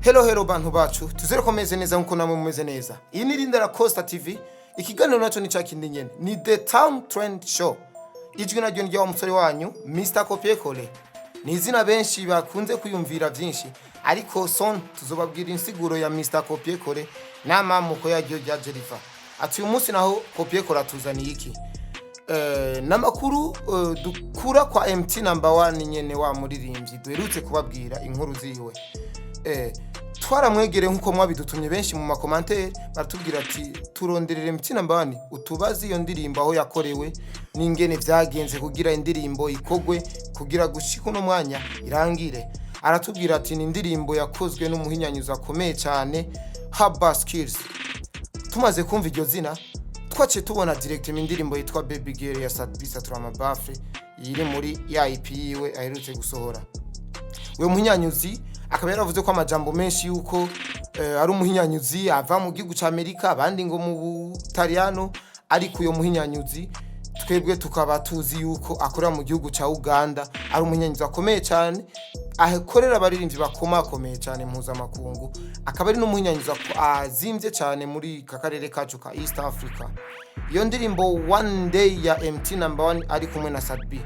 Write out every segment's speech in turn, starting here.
Hello bantu bacu, tuzere ko meze neza nkuko namwe mumeze neza. Iyi ni Lindera Costa TV, ikiganiro naco ni cakindi nyene. Ni The Town Trend Show. Ijwi naryo ni rya umusore wanyu, Mr. Kopiekole. Ni izina benshi bakunze kuyumvira vyinshi, ariko son tuzobabwira insiguro ya Mr. Kopiekole n'amamuko yaryo rya Jerifa. Ati uyu munsi naho Kopiekole atuzaniye iki? Namakuru dukura kwa MT number 1 nyene wa muririmbyi duherutse kubabwira inkuru ziwe. Twaramwegere nkuko mwabidutumye benshi mu makomantere batubwira ati turonderere MT number 1 utubazi iyo ndirimbo aho yakorewe n'ingene vyagenze kugira indirimbo ikogwe kugira gushika no mwanya irangire. Aratubwira ati ni indirimbo yakozwe n'umuhinyanyuza akomeye cyane Haba Skills. Tumaze kumva iryo zina twace tubona direct mu indirimbo yitwa Baby Girl ya Sadbisa Turamabafre iri muri IP yiwe aherutse gusohora. We muhinyanyuzi akaba yaravuze ko amajambo menshi yuko ari umuhinyanyuzi ava mu gihugu ca Amerika abandi ngo mu Butaliyano, ariko uyo muhinyanyuzi twebwe tukaba tuzi yuko akorera mu gihugu ca Uganda, ari umuhinyanyuzi akomeye cyane akorera abaririmbyi bakomakomeye cyane mpuzamakungu, akaba ari n'umuhinyanyuzi azimvye cyane muri kakarere kacu ka East Africa. Iyo ndirimbo One Day ya MT number 1 ari kumwe na Sadbi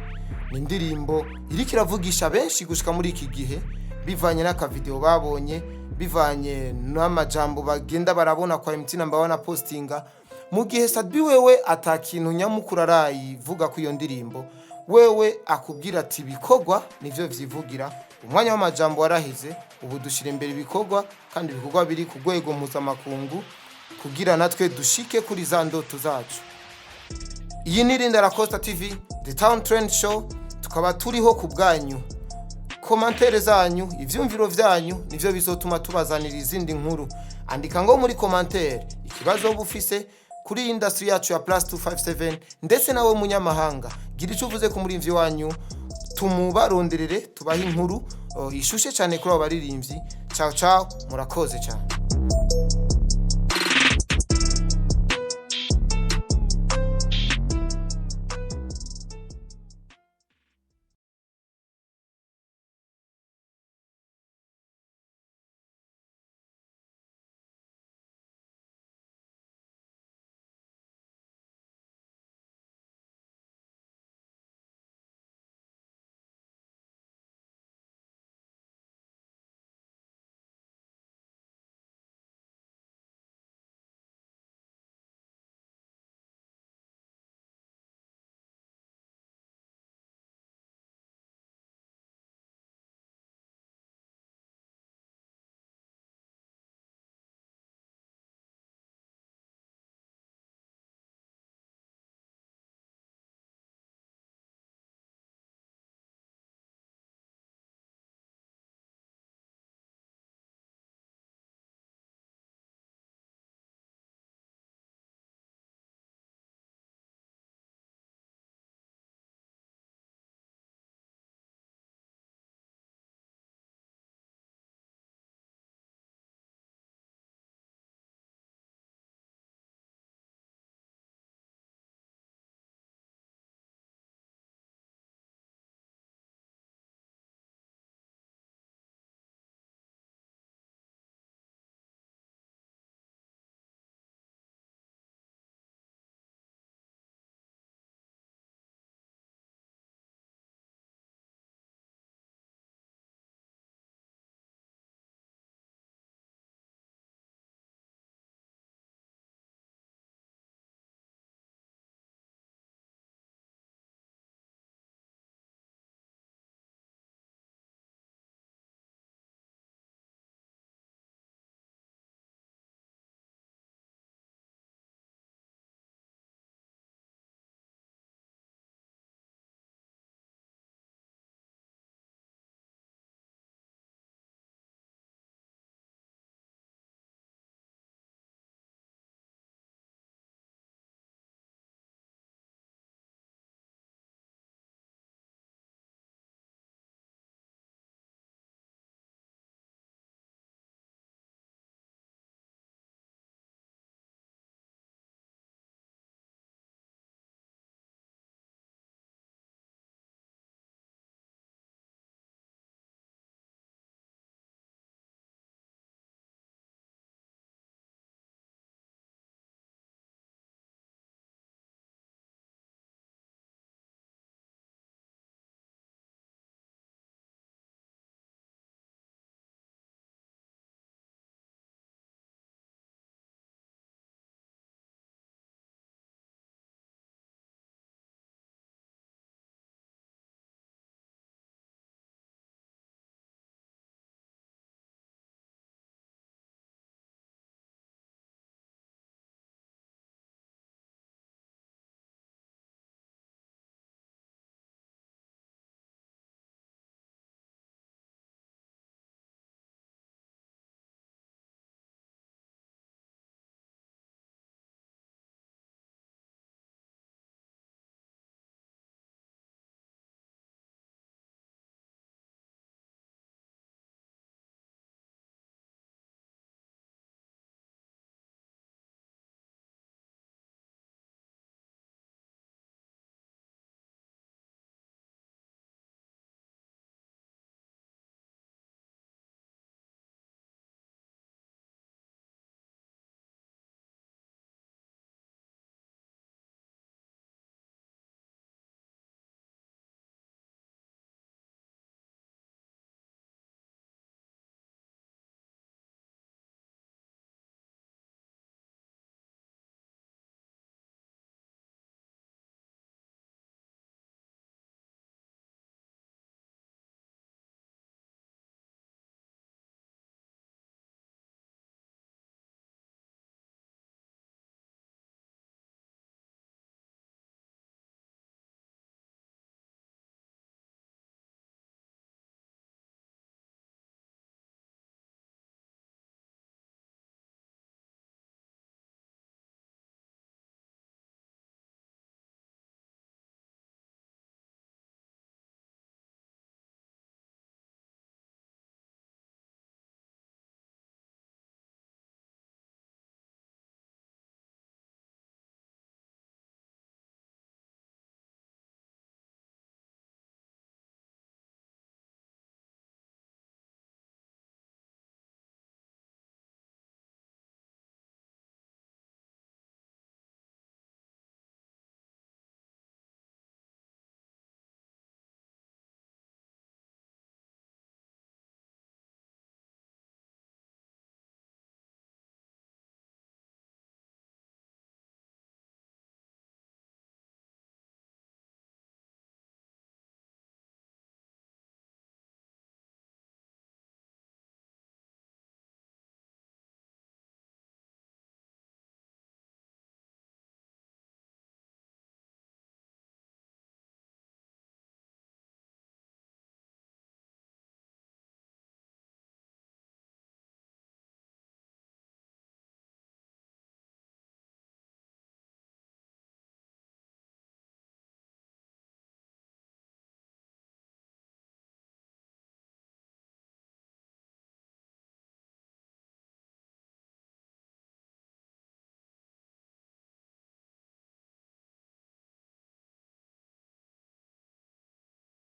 ni indirimbo iriko iravugisha benshi gushika muri iki gihe, bivanye n'aka video babonye, bivanye n'amajambo bagenda barabona kwa MT number 1 postinga. Mu gihe Sadbi wewe atakintu nyamukuru arayivuga ku iyo ndirimbo, wewe akubwira ati bikogwa nivyo vyivugira, umwanya w'amajambo waraheze, ubu dushira imbere bikogwa kandi bikogwa biri ku rwego mpuzamakungu kugira natwe dushike kuri za ndoto zacu. Iyi ni Lindera Costa TV, The Town Trend Show, tukaba turiho ku bwanyu. Komantere zanyu, ivyumviro vyanyu nivyo bizotuma tubazanira izindi nkuru. Andika ngo muri komantere ikibazo bufise kuri industry yacu ya +257, ndetse nawe munyamahanga gira ico uvuze ku murimvyi wanyu, tumubaronderere tubaha inkuru ishushe cyane kuri abo baririmbyi. Ciao ciao, murakoze cyane.